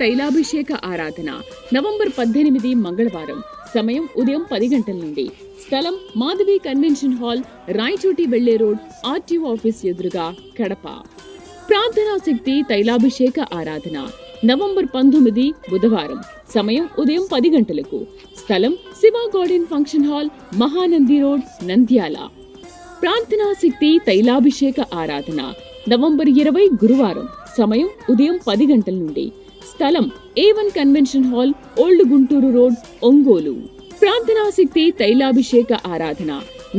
తైలాభిషేక ఆరాధన నవంబర్ 18 మంగళవారం. సమయం ఉదయం 10 గంటల నుండి. స్థలం మాధవి కన్వెన్షన్ హాల్, రాయచోటి వెళ్లే రోడ్, ఆర్టీఓ ఆఫీస్ ఎదురుగా, కడప. ప్రార్థనా శక్తి తైలాభిషేక ఆరాధన నవంబర్ 19 బుధవారం. సమయం ఉదయం 10 గంటలకు. స్థలం Shiva garden function hall, Mahanandi road, Nandyal. ప్రార్థనా శక్తి తైలాభిషేక ఆరాధన నవంబర్ 20 గురువారం. సమయం ఉదయం 10 గంటల నుండి. స్థలం A1 convention hall, old Guntur road, Ongole. ప్రార్థనా శక్తి తైలాభిషేక ఆరాధన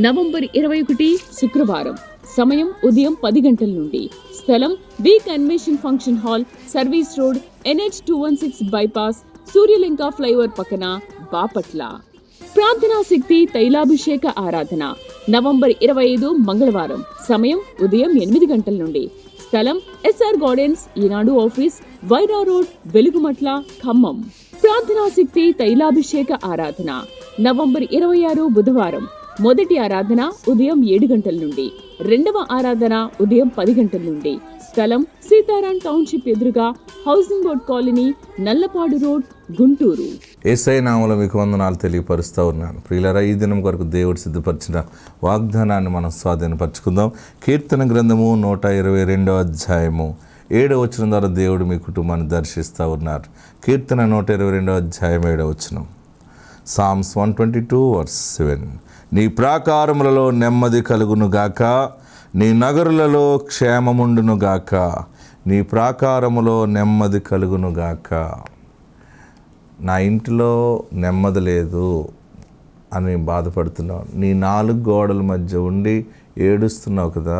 నవంబర్ 21 శుక్రవారం. సమయం ఉదయం 10 గంటల నుండి. స్థలం V convention function hall, service road, NH 216 bypass, Suryalanka flyover పక్కన, బాపట్ల. ప్రార్థనా శక్తి తైలాభిషేక ఆరాధన నవంబర్ 25 మంగళవారం. సమయం ఉదయం 8 గంటల నుండి. స్థలం SR గార్డెన్స్, ఈనాడు ఆఫీస్, వైరా రోడ్, వెలుగుమట్ల, ఖమ్మం. ప్రార్థనా శక్తి తైలాభిషేక ఆరాధన నవంబర్ 26 బుధవారం. మొదటి ఆరాధన ఉదయం 7 గంటల నుండి. రెండవ ఆరాధన ఉదయం 10 గంటల నుండి. స్థలం సీతారాం టౌన్షిప్ ఎదురుగా, housing board colony, Nallapadu road, Guntur. Yesayya నామములో మీకు వందనాలు తెలియపరుస్తూ ఉన్నాను. ప్రియులారా, ఈ దినం కొరకు దేవుడు సిద్ధపరిచిన వాగ్దానాన్ని మనం స్వాధీనపరచుకుందాం. కీర్తన గ్రంథము 122 అధ్యాయము 7వ వచనం ద్వారా దేవుడు మీ కుటుంబాన్ని దర్శిస్తూ ఉన్నారు. కీర్తన 122 అధ్యాయం 7వ వచనం. Psalms 122 verse 7. నీ ప్రాకారములలో నెమ్మది కలుగునుగాక, నీ నగరులలో క్షేమముండునుగాక. నీ ప్రాకారములో నెమ్మది కలుగునుగాక. నా ఇంటిలో నెమ్మది లేదు అని బాధపడుతున్నావు. నీ 4 గోడల మధ్య ఉండి ఏడుస్తున్నావు కదా.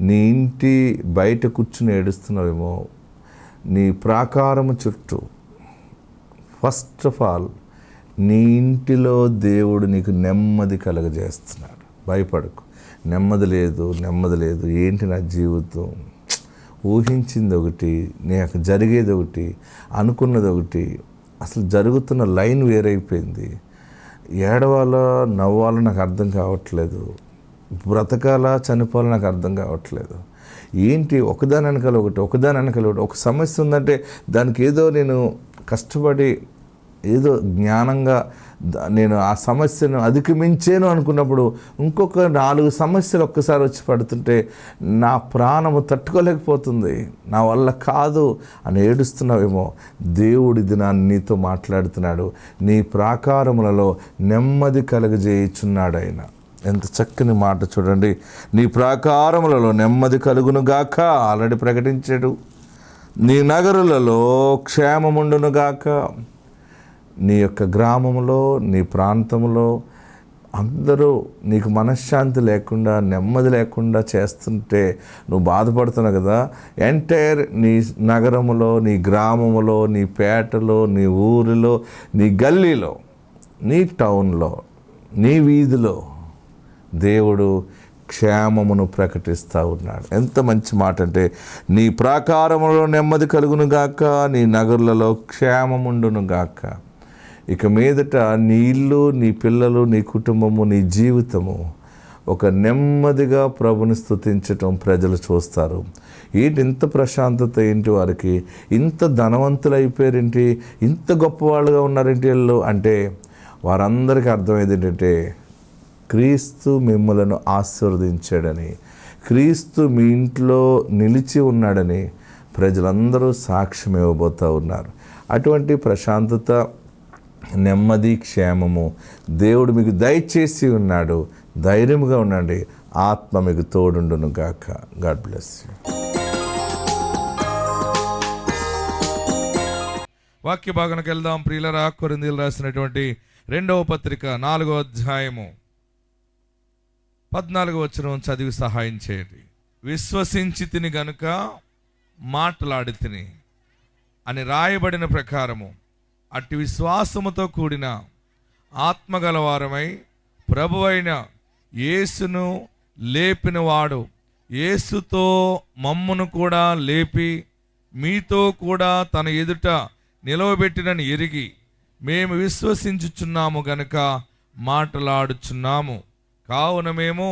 నీ ఇంటి బయట కూర్చుని ఏడుస్తున్నావేమో. నీ ప్రాకారము చుట్టూ, ఫస్ట్ ఆఫ్ ఆల్ నీ ఇంటిలో దేవుడు నీకు నెమ్మది కలుగజేస్తున్నాడు. భయపడకు. నెమ్మది లేదు. ఏంటి నా జీవితం? ఊహించింది ఒకటి, నాకు జరిగేది ఒకటి, అనుకున్నది ఒకటి, అసలు జరుగుతున్న లైన్ వేరైపోయింది. ఏడవాలో నవ్వాలో నాకు అర్థం కావట్లేదు. బ్రతకాలా చనిపోవాలో నాకు అర్థం కావట్లేదు. ఏంటి ఒకదాని వెనకాల ఒకటి. ఒక సమస్య ఉందంటే దానికి ఏదో నేను కష్టపడి ఏదో జ్ఞానంగా నేను ఆ సమస్యను అధిగమించాను అనుకున్నప్పుడు ఇంకొక 4 సమస్యలు ఒక్కసారి వచ్చి పడుతుంటే నా ప్రాణము తట్టుకోలేకపోతుంది, నా వల్ల కాదు అని ఏడుస్తున్నావేమో. దేవుడి దినాన్ని నీతో మాట్లాడుతున్నాడు. నీ ప్రాకారములలో నెమ్మది కలుగజేయుచున్నాడు ఆయన. ఎంత చక్కని మాట చూడండి. నీ ప్రాకారములలో నెమ్మది కలుగునుగాక ఆల్రెడీ ప్రకటించాడు. నీ నగరులలో క్షేమముండునుగాక. నీ యొక్క గ్రామంలో, నీ ప్రాంతంలో అందరూ నీకు మనశ్శాంతి లేకుండా, నెమ్మది లేకుండా చేస్తుంటే నువ్వు బాధపడుతున్నావు కదా. ఎంటైర్ నీ నగరములో, నీ గ్రామములో, నీ పేటలో, నీ ఊరిలో, నీ గల్లీలో, నీ టౌన్లో, నీ వీధిలో దేవుడు క్షేమమును ప్రకటిస్తూ ఉన్నాడు. ఎంత మంచి మాట అంటే, నీ ప్రాకారములో నెమ్మది కలుగునుగాక, నీ నగరులలో క్షేమముండునుగాక. ఇక మీదట నీ ఇల్లు, నీ పిల్లలు, నీ కుటుంబము, నీ జీవితము ఒక నెమ్మదిగా ప్రభుని స్తుతించటం ప్రజలు చూస్తారు. ఏంటి ఇంత ప్రశాంతత, ఏంటి వారికి ఇంత ధనవంతులు అయిపోయారేంటి, ఇంత గొప్పవాళ్ళుగా ఉన్నారేంటి వీళ్ళు అంటే, వారందరికీ అర్థమైంది ఏంటంటే క్రీస్తు మిమ్మలను ఆశీర్వదించాడని, క్రీస్తు మీ ఇంట్లో నిలిచి ఉన్నాడని ప్రజలందరూ సాక్ష్యం ఇవ్వబోతూ ఉన్నారు. అటువంటి ప్రశాంతత, నెమ్మది, క్షేమము దేవుడు మీకు దయచేసి ఉన్నాడు. ధైర్యంగా ఉండండి. ఆత్మ మీకు తోడుండును గాక. God bless you. వాక్య భాగానికి వెళ్దాం. ప్రియులరా, కొరింథీయులు రాసినటువంటి 2వ పత్రిక 4వ అధ్యాయము 14వ వచనం చదివి సహాయం చేయండి. విశ్వసించి తిని గనుక మాట్లాడి తిని అని రాయబడిన ప్రకారము అట్టి విశ్వాసముతో కూడిన ఆత్మగలవారమై ప్రభువైన యేసును లేపినవాడు యేసుతో మమ్మును కూడా లేపి మీతో కూడా తన ఎదుట నిలవబెట్టినని ఎరిగి మేము విశ్వసించుచున్నాము గనుక మాట్లాడుచున్నాము. కావున మేము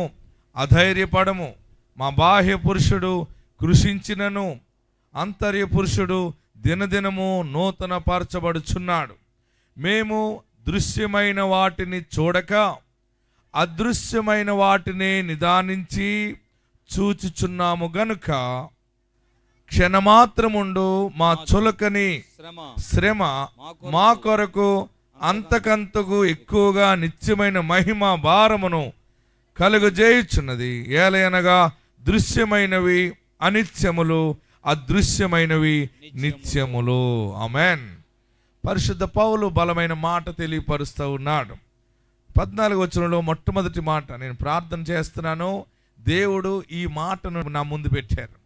అధైర్యపడము. మా బాహ్య పురుషుడు కృషించినను అంతర్య పురుషుడు దినదినము నూతన పరచబడుచున్నాడు. మేము దృశ్యమైన వాటిని చూడక అదృశ్యమైన వాటిని నిదానించి చూచుచున్నాము గనుక క్షణమాత్రముండు మా చులకని శ్రమ మా కొరకు అంతకంతకు ఎక్కువగా నిత్యమైన మహిమ భారమును కలుగజేయుచున్నది. ఏలయనగా దృశ్యమైనవి అనిత్యములు, అదృశ్యమైనవి నిత్యములు. ఆమేన్. పరిశుద్ధ పౌలు బలమైన మాట తెలియపరుస్తూ ఉన్నాడు. 14వ వచనంలో మొట్టమొదటి మాట, నేను ప్రార్థన చేస్తున్నాను, దేవుడు ఈ మాటను నా ముందు పెట్టారు.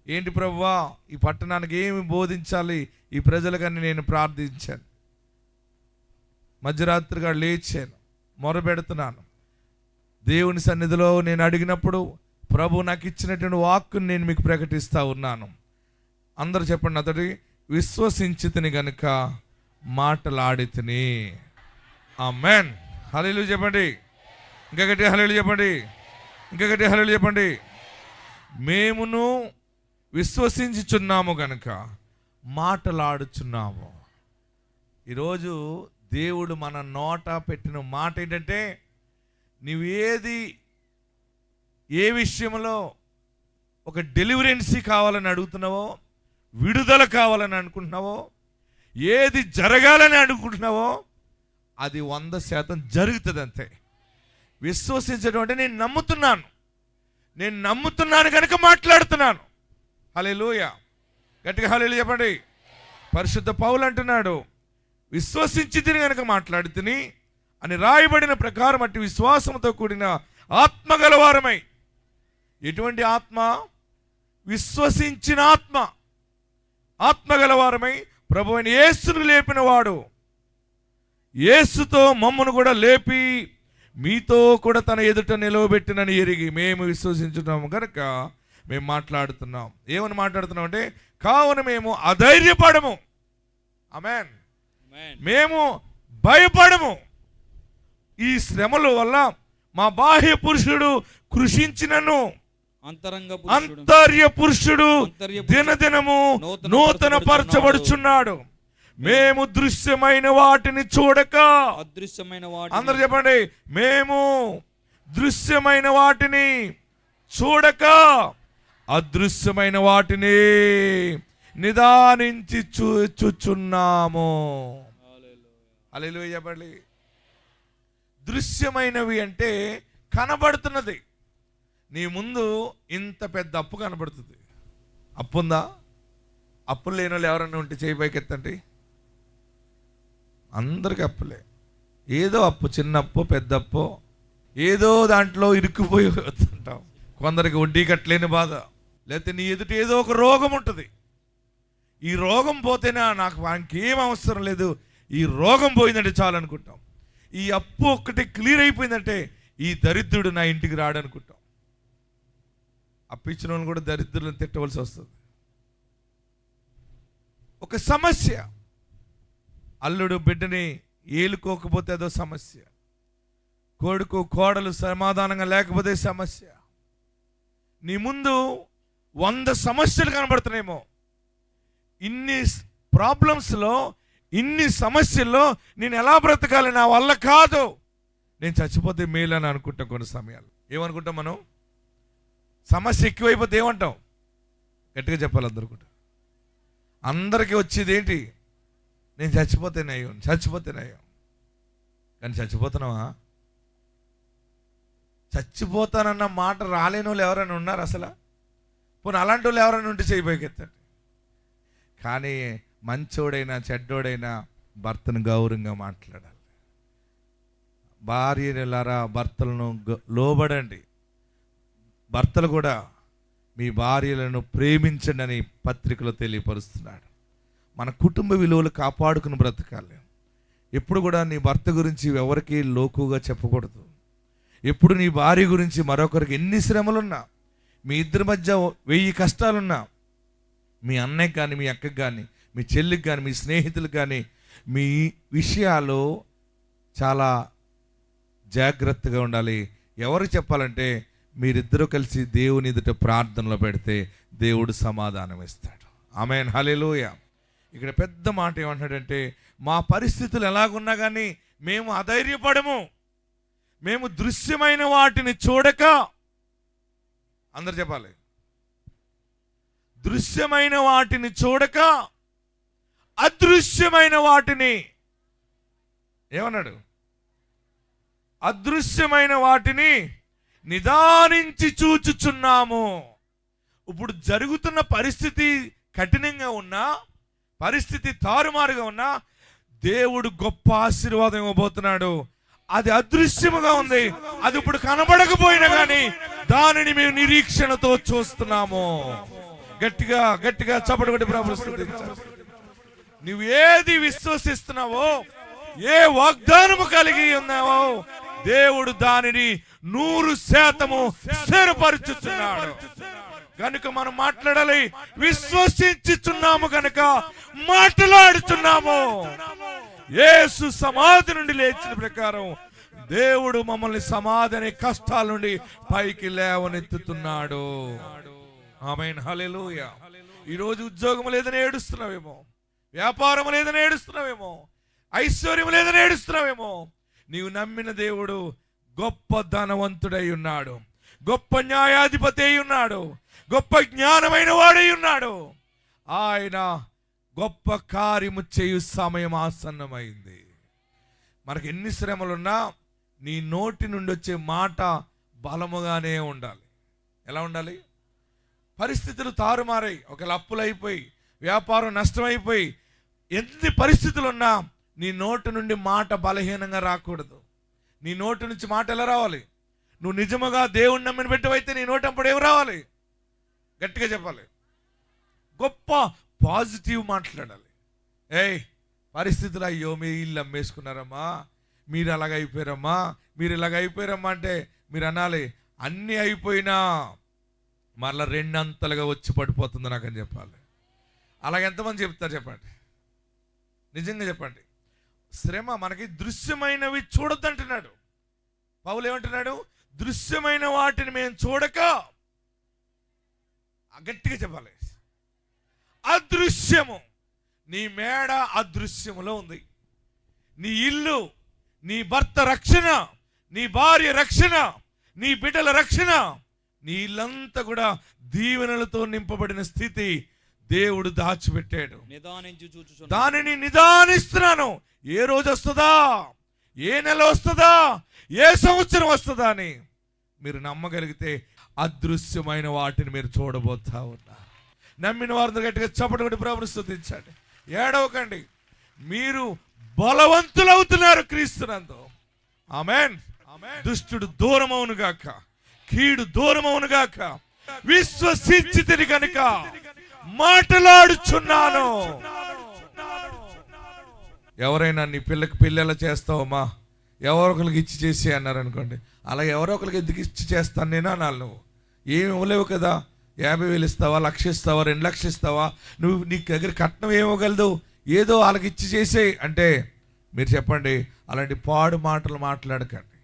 ఏంటి ప్రభువా, ఈ పట్టణానికి ఏమి బోధించాలి ఈ ప్రజలకని నేను ప్రార్థించాను. మధ్యరాత్రిగా లేచాను, మొరపెడుతున్నాను. దేవుని సన్నిధిలో నేను అడిగినప్పుడు ప్రభు నాకు ఇచ్చినటువంటి వాక్కుని నేను మీకు ప్రకటిస్తూ ఉన్నాను. అందరూ చెప్పండి, అతడి విశ్వసించితిని గనుక మాటలాడితిని. ఆమేన్. హల్లెలూయా చెప్పండి. ఇంకా గట్టిగా హల్లెలూయా చెప్పండి. ఇంకా గట్టిగా హల్లెలూయా చెప్పండి. మేమును విశ్వసించుచున్నాము గనుక మాటలాడుచున్నాము. ఈరోజు దేవుడు మన నోట పెట్టిన మాట ఏంటంటే, నువ్వేది ఏ విషయంలో ఒక డెలివరెన్సీ కావాలని అడుగుతున్నావో, విడుదల కావాలని అనుకుంటున్నావో, ఏది జరగాలని అనుకుంటున్నావో అది 100% జరుగుతుంది. అంతే. విశ్వసించడం అంటే నేను నమ్ముతున్నాను కనుక మాట్లాడుతున్నాను. హల్లెలూయా. గట్టిగా హల్లెలూయా చెప్పండి. పరిశుద్ధ పౌలు అంటున్నాడు, విశ్వసించి తిని కనుక మాట్లాడుతుని అని రాయబడిన ప్రకారం అట్టి విశ్వాసంతో కూడిన ఆత్మ గలవారమై. ఎటువంటి ఆత్మ? విశ్వసించిన ఆత్మ. ఆత్మ గలవారమై ప్రభువైన యేసును లేపిన వాడు, యేసుతో మమ్మను కూడా లేపి మీతో కూడా తన ఎదుట నిలవబెట్టినని ఎరిగి మేము విశ్వసించున్నాము కనుక మేము మాట్లాడుతున్నాం. ఏమని మాట్లాడుతున్నాం అంటే, కావున మేము అధైర్యపడము. ఆమేన్. మేము భయపడము. ఈ శ్రమల వల్ల మా బాహ్య పురుషుడు కృషించినను అంతర్య పురుషుడు దినదినము నూతన పరచబడుచున్నాడు. మేము దృశ్యమైన వాటిని చూడక, అదృశ్యమైన వాటిని, అందరూ చెప్పండి, మేము దృశ్యమైన వాటిని చూడక అదృశ్యమైన వాటిని నిదానించి చూచుచున్నాము. హల్లెలూయా చెప్పండి. దృశ్యమైనవి అంటే కనబడుతున్నది. నీ ముందు ఇంత పెద్ద అప్పు కనబడుతుంది. అప్పు ఉందా? అప్పులు లేని వాళ్ళు ఎవరన్నా ఉంటే చేయి పైకి ఎత్తండి. అందరికి అప్పులే. ఏదో అప్పు, చిన్న అప్పు పెద్ద అప్పు, ఏదో దాంట్లో ఇరుక్కుపోయి వస్తుంటాం. కొందరికి వడ్డీ కట్టలేని బాధ, లేకపోతే నీ ఎదుట ఏదో ఒక రోగం ఉంటుంది. ఈ రోగం పోతేనే నాకు ఇంకేం అవసరం లేదు, ఈ రోగం పోయిందంటే చాలు అనుకుంటాం. ఈ అప్పు ఒక్కటి క్లియర్ అయిపోయిందంటే ఈ దరిద్రుడు నా ఇంటికి రాడనుకుంటాం. అప్పిచ్చిన వాళ్ళు కూడా దరిద్రులను తిట్టవలసి వస్తుంది. ఒక సమస్య, అల్లుడు బిడ్డని ఏలుకోకపోతే అదో సమస్య, కొడుకు కోడలు సమాధానంగా లేకపోతే సమస్య. నీ ముందు 100 సమస్యలు కనబడుతున్నాయేమో. ఇన్ని ప్రాబ్లమ్స్లో, ఇన్ని సమస్యల్లో నేను ఎలా బ్రతకాలి, నా వల్ల కాదు, నేను చచ్చిపోతే మేలు అని అనుకుంటాం. కొన్ని సమయాలు ఏమనుకుంటాం మనం? సమస్య ఎక్కువైపోతే ఏమంటాం? గట్టిగా చెప్పాలి అందరూ కూడా. అందరికీ వచ్చేది ఏంటి? నేను చచ్చిపోతే నయం. కానీ చచ్చిపోతున్నావా? చచ్చిపోతానన్న మాట రాలేని వాళ్ళు ఎవరైనా ఉన్నారు అసలు? పోనీ అలాంటి వాళ్ళు ఎవరైనా ఉంటే చేయబోకెత్తండి. కానీ మంచోడైనా చెడ్డోడైనా భర్తను గౌరవంగా మాట్లాడాలి. భార్యలారా భర్తలను లోబడండి. భర్తలు కూడా మీ భార్యలను ప్రేమించండి అని పత్రికలో తెలియపరుస్తున్నాడు. మన కుటుంబ విలువలు కాపాడుకుని బ్రతకాలి. ఎప్పుడు కూడా నీ భర్త గురించి ఎవరికి లోకుగా చెప్పకూడదు. ఎప్పుడు నీ భార్య గురించి మరొకరికి ఎన్ని శ్రమలున్నా, మీ ఇద్దరి మధ్య 1000 కష్టాలున్నా, మీ అన్నయ్యకి కానీ, మీ అక్కకి కానీ, మీ చెల్లికి కానీ, మీ స్నేహితులకు కానీ, మీ విషయాలు చాలా జాగ్రత్తగా ఉండాలి. ఎవరికి చెప్పాలంటే, మీరిద్దరూ కలిసి దేవుని ఎదుట ప్రార్థనలో పెడితే దేవుడు సమాధానం ఇస్తాడు. ఆమేన్. హల్లెలూయా. ఇక్కడ పెద్ద మాట ఏమంటాడంటే, మా పరిస్థితులు ఎలాగున్నా కానీ మేము అధైర్యపడము, మేము దృశ్యమైన వాటిని చూడక, అందరు చెప్పాలి, దృశ్యమైన వాటిని చూడక అదృశ్యమైన వాటిని, ఏమన్నాడు, అదృశ్యమైన వాటిని నిదానించి చూచుచున్నాము. ఇప్పుడు జరుగుతున్న పరిస్థితి కఠినంగా ఉన్నా, పరిస్థితి తారుమారుగా ఉన్నా, దేవుడు గొప్ప ఆశీర్వాదం ఇవ్వబోతున్నాడు. అది అదృశ్యముగా ఉంది, అది ఇప్పుడు కనబడకపోయినా కానీ దానిని మేము నిరీక్షణతో చూస్తున్నాము. గట్టిగా గట్టిగా చప్పటి కొట్టి ప్రభువుని స్తుతించాలి. నువ్వు ఏది విశ్వసిస్తున్నావో, ఏ వాగ్దానము కలిగి ఉన్నావో, దేవుడు దానిని 100% స్థిరపరుచుచున్నాడు. కనుక మనం మాట్లాడాలి, విశ్వసించుచున్నాము కనుక మాట్లాడుచున్నాము. యేసు సమాధి నుండి లేచిన ప్రకారం దేవుడు మమ్మల్ని సమాధి అనే కష్టాల నుండి పైకి లేవనెత్తుతున్నాడు. ఆమేన్, హల్లెలూయా. ఈరోజు ఉద్యోగం లేదని ఏడుస్తున్నావేమో, వ్యాపారం లేదని ఏడుస్తున్నావేమో, ఐశ్వర్యం లేదని ఏడుస్తున్నావేమో, నీవు నమ్మిన దేవుడు గొప్ప ధనవంతుడై ఉన్నాడు, గొప్ప న్యాయాధిపతి అయి ఉన్నాడు, గొప్ప జ్ఞానమైన వాడై ఉన్నాడు. ఆయన గొప్ప కార్యము చేయు సమయం ఆసన్నమైంది. మనకు ఎన్ని శ్రమలున్నా నీ నోటి నుండి వచ్చే మాట బలముగానే ఉండాలి. ఎలా ఉండాలి? పరిస్థితులు తారుమారై, ఒకవేళ అప్పులు అయిపోయి, వ్యాపారం నష్టమైపోయి, ఎన్ని పరిస్థితులున్నా నీ నోటి నుండి మాట బలహీనంగా రాకూడదు. నీ నోటి నుంచి మాట ఎలా రావాలి? నువ్వు నిజముగా దేవుణ్ణి నమ్మిన పెట్టవైతే నీ నోటి అప్పుడు ఏమి రావాలి? గట్టిగా చెప్పాలి, గొప్ప పాజిటివ్ మాట్లాడాలి. ఏయ్ పరిస్థితులు, అయ్యో మీ ఇల్లు అమ్మేసుకున్నారమ్మా, మీరు అలాగ అయిపోయారమ్మా, మీరు ఇలాగ అయిపోయారమ్మా అంటే మీరు అనాలి, అన్నీ అయిపోయినా మరలా 2 అంతలుగా వచ్చి పడిపోతుంది నాకని చెప్పాలి. అలాగ ఎంతమంది చెప్తారు చెప్పండి? నిజంగా చెప్పండి. శ్రమ మనకి దృశ్యమైనవి చూడొద్దంటున్నాడు పౌలు. ఏమంటున్నాడు? దృశ్యమైన వాటిని మేము చూడక, గట్టిగా చెప్పాలి, అదృశ్యము. నీ మేడ అదృశ్యములో ఉంది, నీ ఇల్లు, నీ భర్త రక్షణ, నీ భార్య రక్షణ, నీ బిడ్డల రక్షణ, నీ ఇల్లంతా కూడా దీవెనలతో నింపబడిన స్థితి దేవుడు దాచిపెట్టాడు. దానిని నిదానిస్తున్నాను. ఏ రోజు వస్తుందా, ఏ నెల వస్తుందా, ఏ సంవత్సరం వస్తుందా అని మీరు నమ్మగలిగితే అదృశ్యమైన వాటిని మీరు చూడబోతా ఉన్నారు. నమ్మిన వారిని గట్టిగా చప్పటి కొట్టి ప్రభువుని స్తుతించండి. ఏడవకండి, మీరు బలవంతులవుతున్నారు క్రీస్తునందు. ఆమేన్. దుష్టుడు దూరమవును గాక, కీడు దూరమవును గాక, విశ్వసించితిని కనుక మాట్లాడుచున్నాను. ఎవరైనా నీ పిల్లకి పెళ్ళి చేస్తావమ్మా, ఎవరొకరికి ఇచ్చి చేసి అన్నారు అనుకోండి, అలా ఎవరో ఒకరికి ఎందుకు ఇచ్చి చేస్తాను నేను అనాలి. నువ్వు ఏమి ఇవ్వలేవు కదా, 50,000 ఇస్తావా, 1,00,000 ఇస్తావా, 2,00,000 ఇస్తావా, నువ్వు నీకు దగ్గర కట్నం ఏమగలదు, ఏదో వాళ్ళకి ఇచ్చి చేసేయి అంటే మీరు చెప్పండి, అలాంటి పాడు మాటలు మాట్లాడకండి.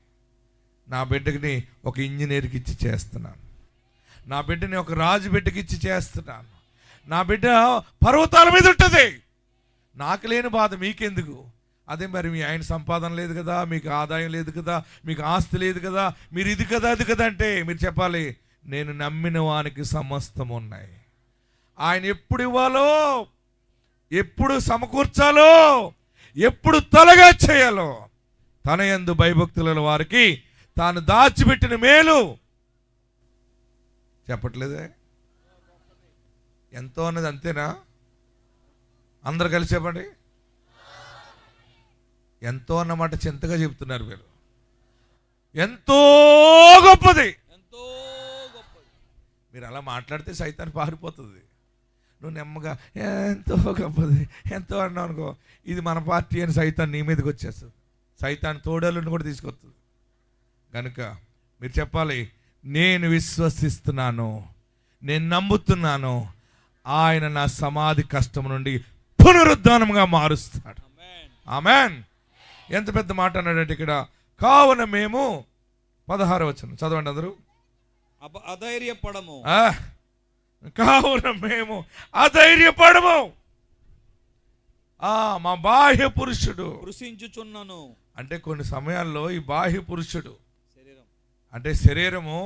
నా బిడ్డకి ఒక ఇంజనీర్కి ఇచ్చి చేస్తున్నాను, నా బిడ్డని ఒక రాజు బిడ్డకి ఇచ్చి చేస్తున్నాను, నా బిడ్డ పర్వతాల మీద ఉంటుంది, నాకు లేని బాధ మీకెందుకు? అదే మరి మీ ఆయన సంపాదన లేదు కదా, మీకు ఆదాయం లేదు కదా, మీకు ఆస్తి లేదు కదా, మీరు ఇది కదా అది కదా అంటే మీరు చెప్పాలి, నేను నమ్మిన వానికి సమస్తం ఉన్నాయి. ఆయన ఎప్పుడు ఇవ్వాలో, ఎప్పుడు సమకూర్చాలో, ఎప్పుడు తలగా చేయాలో తన యందు భయభక్తుల వారికి తాను దాచిపెట్టిన మేలు చెప్పట్లేదే. ఎంతో అన్నది అంతేనా? అందరు కలిసి చెప్పండి. ఎంతో అన్నమాట చింతగా చెప్తున్నారు మీరు. ఎంతో గొప్పది, మీరు అలా మాట్లాడితే సైతాన్ని పారిపోతుంది. నువ్వు నెమ్మగా ఎంతో గొప్పది ఎంతో అన్నావు అనుకో, ఇది మన పార్టీ అని సైతాన్ నీ మీదకి వచ్చేస్తుంది, సైతాన్ తోడలను కూడా తీసుకొస్తుంది. కనుక మీరు చెప్పాలి, నేను విశ్వసిస్తున్నాను, నేను నమ్ముతున్నాను, ఆయన నా సమాధి కష్టం నుండి పునరుద్ధానంగా మారుస్తాడు. ఆమేన్. ఎంత పెద్ద మాట అన్నాడంటే ఇక్కడ, కావున మేము 16వ వచనం చదవండి అందరూ. అధైర్యపడము. కావున మేము అధైర్యపడము. మా బాహ్య పురుషుడు కృషించుచున్నను. అంటే కొన్ని సమయాల్లో ఈ బాహ్య పురుషుడు శరీరం అంటే శరీరము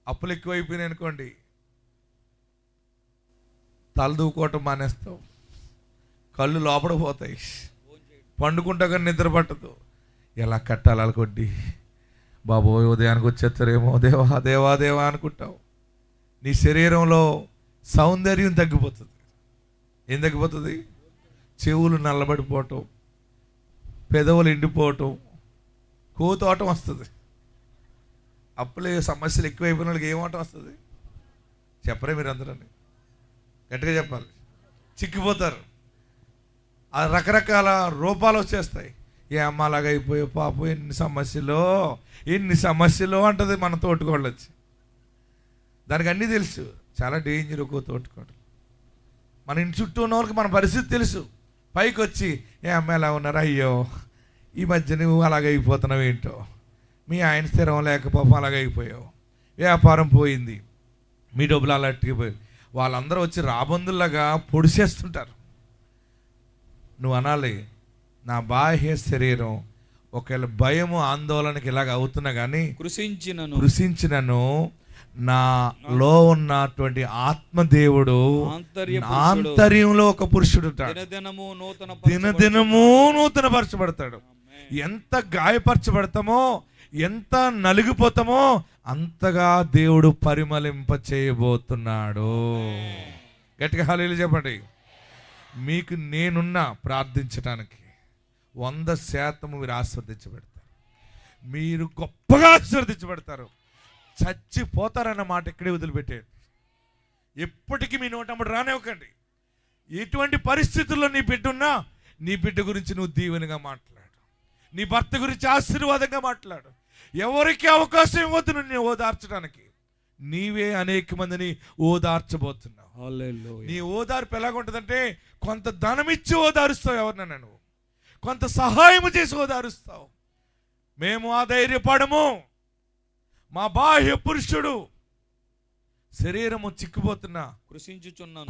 అప్పులు ఎక్కువైపోయినాయి అనుకోండి, తలదూకోవటం మానేస్తావు, కళ్ళు లోపల పోతాయి, పండుకుంటా కానీ నిద్ర పట్టదు. ఎలా కట్టాలి అలా కొద్ది, బాబోయ్ ఉదయానికి వచ్చేస్తారేమో, దేవా దేవా దేవా అనుకుంటావు. నీ శరీరంలో సౌందర్యం తగ్గిపోతుంది. ఏం తగ్గిపోతుంది? చెవులు నల్లబడిపోవటం, పెదవులు ఎండిపోవటం, కోతోటం వస్తుంది. అప్పులే సమస్యలు ఎక్కువైపోయిన వాళ్ళకి ఏమోటం వస్తుంది చెప్పరే మీరు అందరూ, గట్టిగా చెప్పాలి. చిక్కిపోతారు, ఆ రకరకాల రూపాలు వచ్చేస్తాయి. ఏ అమ్మ అలాగ అయిపోయో పాపం, ఎన్ని సమస్యలు అంటది మన తోటికోళ్ళు వచ్చి. దానికి అన్నీ తెలుసు, చాలా డేంజర్ ఒక్కో తోటికోడు. మన ఇంటి చుట్టూ ఉన్న వాళ్ళకి మన పరిస్థితి తెలుసు. పైకి వచ్చి ఏ అమ్మాయి ఎలా ఉన్నారు, అయ్యో ఈ మధ్య నువ్వు అలాగైపోతున్నావు ఏంటో, మీ ఆయన స్థిరం లేక పాపం అలాగైపోయావు, వ్యాపారం పోయింది, మీ డబ్బులు అలా అట్టుకుపోయాయి. వాళ్ళందరూ వచ్చి రాబందుల్లాగా పొడిచేస్తుంటారు. నువ్వు అనాలి, నా బాహ్య శరీరం ఒకవేళ భయము ఆందోళనకి ఇలాగ అవుతున్నా కానీ కృషించినను నాలో ఉన్నటువంటి ఆత్మదేవుడు ఆంతర్యంలో ఒక పురుషుడు దినదినము నూతన పరచబడతాడు. ఎంత గాయపరచబడతామో, ఎంత నలిగిపోతామో అంతగా దేవుడు పరిమళింప చేయబోతున్నాడు. గట్టిగా హల్లెలూయా చెప్పండి. మీకు నేనున్నా ప్రార్థించడానికి 100% మీరు ఆశీర్వదించబడతారు. మీరు గొప్పగా ఆశీర్వదించబడతారు. చచ్చిపోతారన్న మాట ఇక్కడే వదిలిపెట్టేది. ఎప్పటికీ మీ నోటమ్మడి రానివ్వకండి. ఎటువంటి పరిస్థితుల్లో నీ బిడ్డ ఉన్నా నీ బిడ్డ గురించి నువ్వు దీవెనగా మాట్లాడు, నీ భర్త గురించి ఆశీర్వాదంగా మాట్లాడు. ఎవరికి అవకాశం ఇవ్వద్దు నిన్ను ఓదార్చడానికి. నీవే అనేక మందిని ఓదార్చబోతున్నావు. నీ ఓదార్పు ఎలాగుంటుందంటే, కొంత ధనం ఇచ్చి ఓదారుస్తావు ఎవరినైనా, నువ్వు కొంత సహాయం చేసి ఓదారుస్తావు. మేము ఆధైర్యపడము, మా బాహ్య పురుషుడు శరీరము చిక్కిపోతున్నా,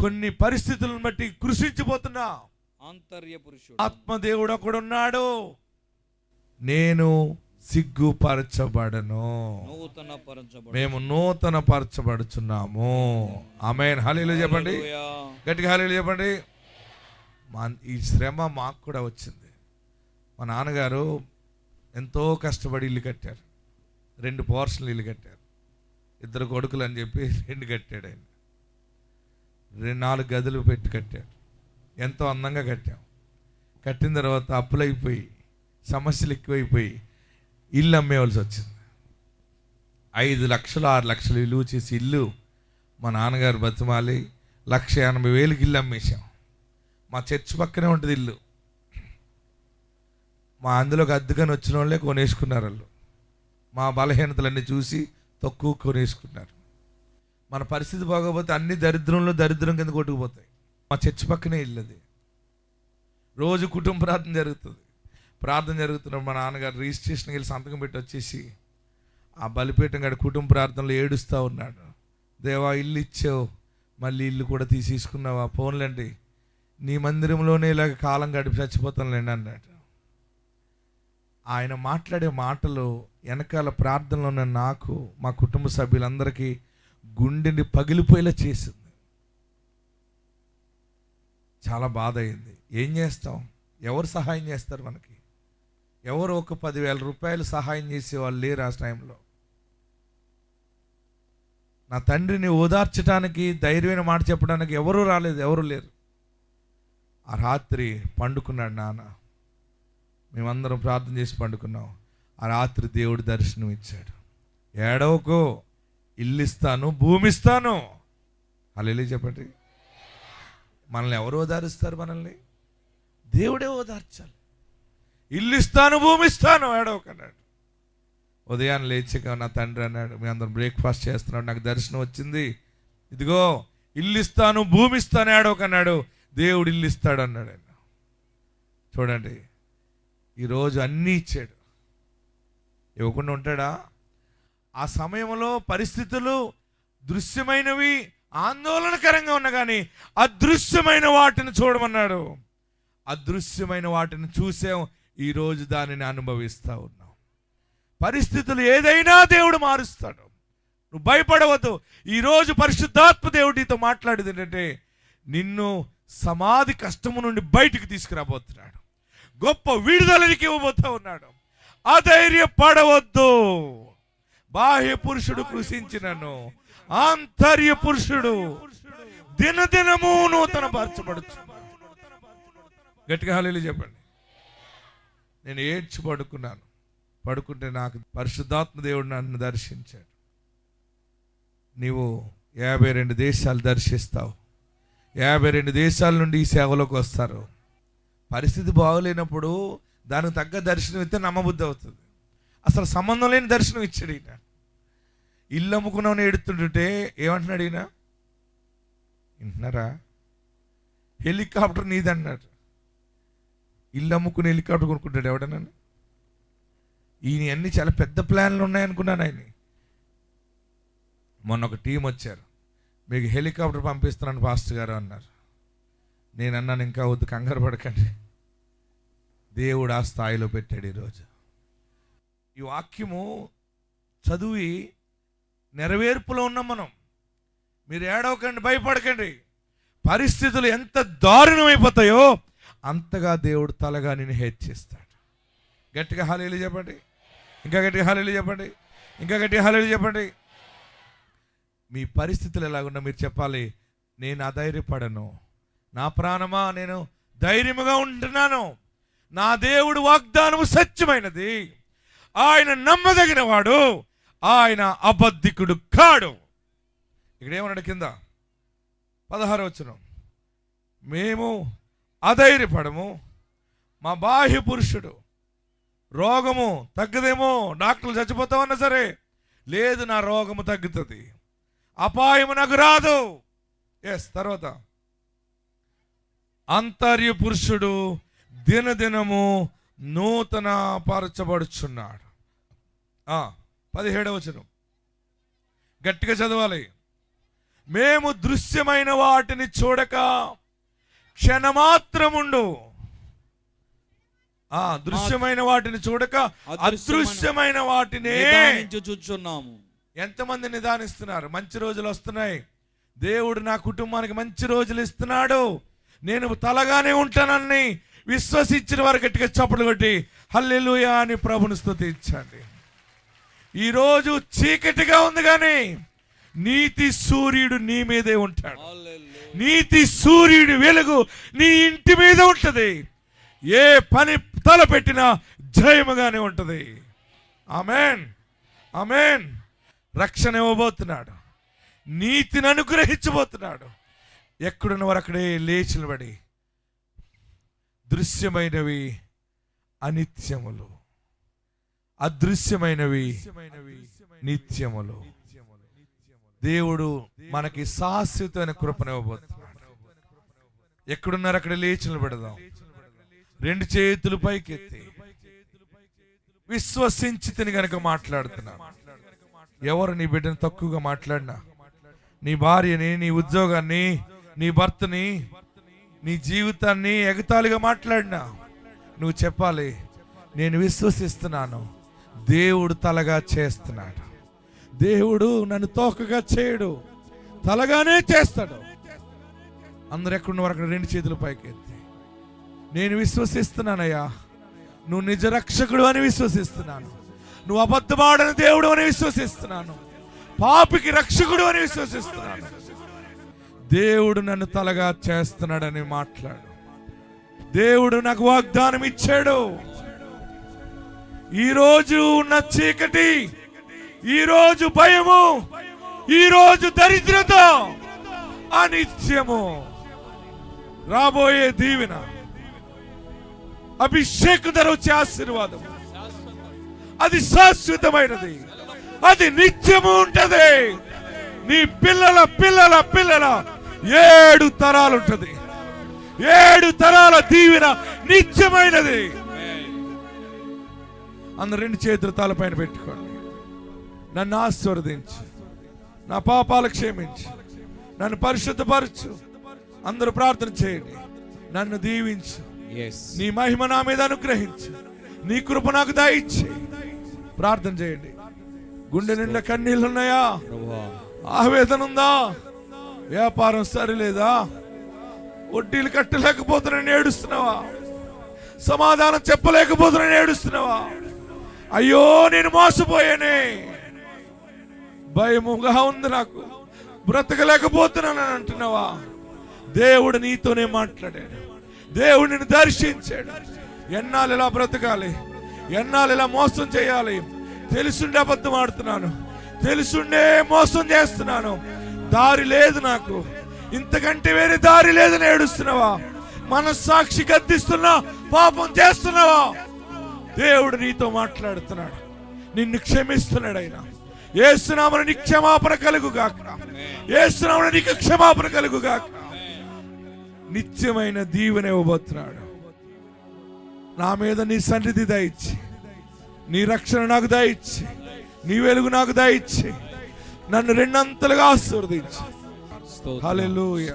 కొన్ని పరిస్థితులను బట్టి కృషించిపోతున్నా, ఆంతర్య పురుషుడు ఆత్మదేవుడు ఒకడున్నాడు. నేను సిగ్గుపరచబడను, మేము నూతన పరచబడుచున్నాము. ఆమేన్. హల్లెలూయా చెప్పండి, గట్టిగా హల్లెలూయా చెప్పండి. ఈ శ్రమ మాకు కూడా వచ్చింది. మా నాన్నగారు ఎంతో కష్టపడి ఇల్లు కట్టారు. 2 పోర్షన్లు ఇల్లు కట్టారు. 2 కొడుకులు అని చెప్పి 2 కట్టాడు ఆయన. 4 గదులు పెట్టి కట్టాడు. ఎంతో అందంగా కట్టాం. కట్టిన తర్వాత అప్పులైపోయి, సమస్యలు ఎక్కువైపోయి ఇల్లు అమ్మేవలసి వచ్చింది. 5 లక్షలు 6 లక్షలు విలువ చేసి ఇల్లు మా నాన్నగారు బతిమాలి 1,80,000కి ఇల్లు అమ్మేశాం. మా చర్చ్ పక్కనే ఉంటుంది ఇల్లు. మా అందులోకి అద్దెకని వచ్చిన వాళ్ళే కొనేసుకున్నారు. వాళ్ళు మా బలహీనతలన్నీ చూసి తక్కువ కొనేసుకున్నారు. మన పరిస్థితి బాగోపోతే అన్ని దరిద్రం కింద కొట్టుకుపోతాయి. మా చర్చ్ పక్కనే ఇల్లు అది. రోజు కుటుంబ ప్రార్థన జరుగుతుంది. ప్రార్థన జరుగుతున్నప్పుడు మా నాన్నగారు రిజిస్ట్రేషన్కి వెళ్ళి సంతకం పెట్టి వచ్చేసి ఆ బలిపీఠం గడి కుటుంబ ప్రార్థనలో ఏడుస్తూ ఉన్నాడు. దేవా, ఇల్లు ఇచ్చావు, మళ్ళీ ఇల్లు కూడా తీసుకున్నావా, పోన్లేండి, నీ మందిరంలోనే ఇలాగ కాలం గడిపి చచ్చిపోతానులేండి అన్నాడు. ఆయన మాట్లాడే మాటలు వెనకాల ప్రార్థనలో ఉన్న నాకు, మా కుటుంబ సభ్యులందరికీ గుండెని పగిలిపోయేలా చేసింది. చాలా బాధ అయింది. ఏం చేస్తాం? ఎవరు సహాయం చేస్తారు మనకి? ఎవరు ఒక 10,000 రూపాయలు సహాయం చేసేవాళ్ళు లేరు ఆ టైంలో. నా తండ్రిని ఓదార్చడానికి, ధైర్యమైన మాట చెప్పడానికి ఎవరూ రాలేదు, ఎవరు లేరు. ఆ రాత్రి పండుకున్నాడు నాన్న. మేమందరం ప్రార్థన చేసి పండుకున్నాం. ఆ రాత్రి దేవుడు దర్శనం ఇచ్చాడు. ఏడవకో, ఇల్లు ఇస్తాను, భూమి ఇస్తాను. హల్లెలూయా చెప్పండి. మనల్ని ఎవరు ఓదారుస్తారు? మనల్ని దేవుడే ఓదార్చాలి. ఇల్లు ఇస్తాను, భూమి ఇస్తాను, ఏడవకన్నాడు. ఉదయాన్ని లేచాక నా తండ్రి అన్నాడు, మీ అందరం బ్రేక్ఫాస్ట్ చేస్తున్నాడు, నాకు దర్శనం వచ్చింది, ఇదిగో ఇల్లు ఇస్తాను, భూమి ఇస్తాను, ఏడవకన్నాడు. దేవుడు ఇల్లు ఇస్తాడు అన్నాడు ఆయన. చూడండి, ఈరోజు అన్నీ ఇచ్చాడు. ఇవ్వకుండా ఉంటాడా? ఆ సమయంలో పరిస్థితులు దృశ్యమైనవి, ఆందోళనకరంగా ఉన్నా కానీ అదృశ్యమైన వాటిని చూడమన్నాడు. అదృశ్యమైన వాటిని చూసాం, ఈరోజు దానిని అనుభవిస్తూ ఉన్నాం. పరిస్థితులు ఏదైనా దేవుడు మారుస్తాడు, నువ్వు భయపడవద్దు. ఈరోజు పరిశుద్ధాత్మ దేవుడు నీతో మాట్లాడేది ఏంటంటే, నిన్ను సమాధి కష్టము నుండి బయటికి తీసుకురాబోతున్నాడు, గొప్ప విడుదలకి ఇవ్వబోతా ఉన్నాడు. అధైర్యపడవద్దు. బాహ్య పురుషుడు కృషించినను ఆంతర్య పురుషుడు దినదినము నూతన పరచబడుచు. గట్టిగా హల్లెలూయా చెప్పండి. నేను ఏడ్చి పడుకున్నాను. పడుకుంటే నాకు పరిశుద్ధాత్మ దేవుడు నన్ను దర్శించాడు. నీవు 52 దేశాలు దర్శిస్తావు, 52 దేశాల నుండి ఈ సేవలోకి వస్తారు. పరిస్థితి బాగోలేనప్పుడు దానికి తగ్గ దర్శనం ఇస్తే నమ్మబుద్ధి అవుతుంది. అసలు సంబంధం లేని దర్శనం ఇచ్చాడు ఈయన. ఇల్లు అమ్ముకున్నామని ఏడుతుంటే ఏమంటున్నాడు ఈయన? వింటున్నారా? హెలికాప్టర్ నీదన్నాడు. ఇల్లు అమ్ముకుని హెలికాప్టర్ కొనుక్కుంటాడు ఎవడన్నా? ఈయన అన్ని చాలా పెద్ద ప్లాన్లు ఉన్నాయనుకున్నాను ఆయన. మొన్న ఒక టీం వచ్చారు, మీకు హెలికాప్టర్ పంపిస్తున్నాను పాస్టర్ గారు అన్నారు. నేను అన్నాను, ఇంకా వద్దు, కంగారు పడకండి, దేవుడు ఆ స్థాయిలో పెట్టాడు. ఈరోజు ఈ వాక్యము చదివి నెరవేర్పులో ఉన్నాం మనం. మీరు ఏడవకండి, భయపడకండి. పరిస్థితులు ఎంత దారుణమైపోతాయో అంతగా దేవుడు తలగా నిన్ను హెచ్చిస్తాడు. గట్టిగా హల్లెలూయా చెప్పండి. ఇంకా గట్టిగా హల్లెలూయా చెప్పండి. ఇంకా గట్టిగా హల్లెలూయా చెప్పండి. మీ పరిస్థితులు ఎలాగున్నా మీరు చెప్పాలి, నేను అధైర్యపడను, నా ప్రాణమా నేను ధైర్యముగా ఉంటున్నాను, నా దేవుడు వాగ్దానము సత్యమైనది, ఆయన నమ్మదగిన వాడు, ఆయన అబద్ధికుడు కాడు. ఇక్కడ ఏమన్నాడు కింద 16వ వచనం, మేము అధైర్యపడము, మా బాహ్య పురుషుడు రోగము తగ్గదేమో, డాక్టర్లు చచ్చిపోతామన్నా సరే, లేదు నా రోగము తగ్గుతుంది, అపాయము నాకు రాదు. తర్వాత అంతర్య పురుషుడు దినదినము నూతన పరచబడుచున్నాడు. 17వ వచనం గట్టిగా చదవాలి. మేము దృశ్యమైన వాటిని చూడక క్షణమాత్రముండు. దృశ్యమైన వాటిని చూడక అదృశ్యమైన వాటినే చూచున్నాము. ఎంతమంది నిదానిస్తున్నారు? మంచి రోజులు వస్తున్నాయి, దేవుడు నా కుటుంబానికి మంచి రోజులు ఇస్తున్నాడు, నేను తలగానే ఉంటానని విశ్వసించిన వారు గట్టిగా చప్పట్లు కొట్టి హల్లెలూయా అని ప్రభుని స్తుతించండి. ఈరోజు చీకటిగా ఉంది కానీ నీతి సూర్యుడు నీ మీదే ఉంటాడు. నీతి సూర్యుడి వెలుగు నీ ఇంటి మీద ఉంటది. ఏ పని తలపెట్టినా జయముగానే ఉంటది. ఆమేన్, ఆమేన్. రక్షణ ఇవ్వబోతున్నాడు, నీతిని అనుగ్రహించబోతున్నాడు. ఎక్కడున్న వారు అక్కడే లేచి నిలబడి, దృశ్యమైనవి అనిత్యములు, అదృశ్యమైనవి నిత్యములు. దేవుడు మనకి శాశ్వతమైన కృపనివ్వబోతున్నాడు. ఎక్కడున్నారు అక్కడ లేచి నిలబడదాం. 2 చేతులు పైకెత్తి విశ్వసించి తిని గనక మాట్లాడుతున్నా. ఎవరు నీ బిడ్డను తక్కువగా మాట్లాడినా, నీ భార్యని, నీ ఉద్యోగాన్ని, నీ భర్తని, నీ జీవితాన్ని ఎగతాళిగా మాట్లాడినా, నువ్వు చెప్పాలి, నేను విశ్వసిస్తున్నాను, దేవుడు తలగా చేస్తున్నాడు. దేవుడు నన్ను తోకగా చేయడు, తలగానే చేస్తాడు. అందరు ఎక్కడున్నవారు అక్కడ 2 చేతులు పైకెత్తి, నేను విశ్వసిస్తున్నానయ్యా, నువ్వు నిజ రక్షకుడు అని విశ్వసిస్తున్నాను, నువ్వు అబద్ధమాడని దేవుడు అని విశ్వసిస్తున్నాను, పాపికి రక్షకుడు అని విశ్వసిస్తున్నాను, దేవుడు నన్ను తలగా చేస్తున్నాడని మాట్లాడు. దేవుడు నాకు వాగ్దానం ఇచ్చాడు. ఈరోజు ఉన్న చీకటి, ఈరోజు భయము, ఈరోజు దరిద్రత, అనిత్యము, రాబోయే దీవెన, అభిషేక ధర వచ్చే ఆశీర్వాదం, అది శాశ్వతమైనది, అది నిత్యము ఉంటది. నీ పిల్లల పిల్లల పిల్లల 7 తరాలు ఉంటది. 7 తరాల దీవెన నిత్యమైనది. అందరు 2 చేతులు తలపైన పెట్టుకోండి. నన్ను ఆశీర్వదించి, నా పాపాలు క్షమించి, నన్ను పరిశుద్ధపరచు. అందరూ ప్రార్థన చేయండి. నన్ను దీవించు, నీ మహిమ నా మీద అనుగ్రహించు, నీ కృప నాకు దయచేయి. ప్రార్థన చేయండి. గుండె నిండా కన్నీళ్ళు ఉన్నాయా? ఆవేదన ఉందా? వ్యాపారం సరిలేదా? వడ్డీలు కట్టలేకపోతున్నాను ఏడుస్తున్నావా? సమాధానం చెప్పలేకపోతున్నాను ఏడుస్తున్నావా? అయ్యో నేను మోసపోయానే, భయముగా ఉంది, నాకు బ్రతకలేకపోతున్నానని అంటున్నావా? దేవుడు నీతోనే మాట్లాడాడు. దేవుడు నిన్ను దర్శించాడు. ఎన్నాళ్ళు ఇలా బ్రతకాలి, ఎన్నాళ్ళు ఇలా మోసం చేయాలి, తెలుసుండే అబద్ధం ఆడుతున్నాను, తెలుసుండే మోసం చేస్తున్నాను, దారి లేదు నాకు, ఇంతకంటే వేరే దారి లేదని ఏడుస్తున్నావా? మనస్సాక్షి గద్దిస్తున్నా, పాపం చేస్తున్నావా? దేవుడు నీతో మాట్లాడుతున్నాడు, నిన్ను క్షమిస్తున్నాడు. ఆయన యేసునామమున నీకు క్షమాపణ కలుగుగాక, యేసునామమున నీకు క్షమాపణ కలుగుగాక. నిత్యమైన దీవెన ఇవ్వబోతున్నాడు. నా మీద నీ సన్నిధి దయచి, నీ రక్షణ నాకు దయచి, నీ వెలుగు నాకు దయచి, నన్ను రెండంతలుగా ఆశీర్వదించు. హల్లెలూయా.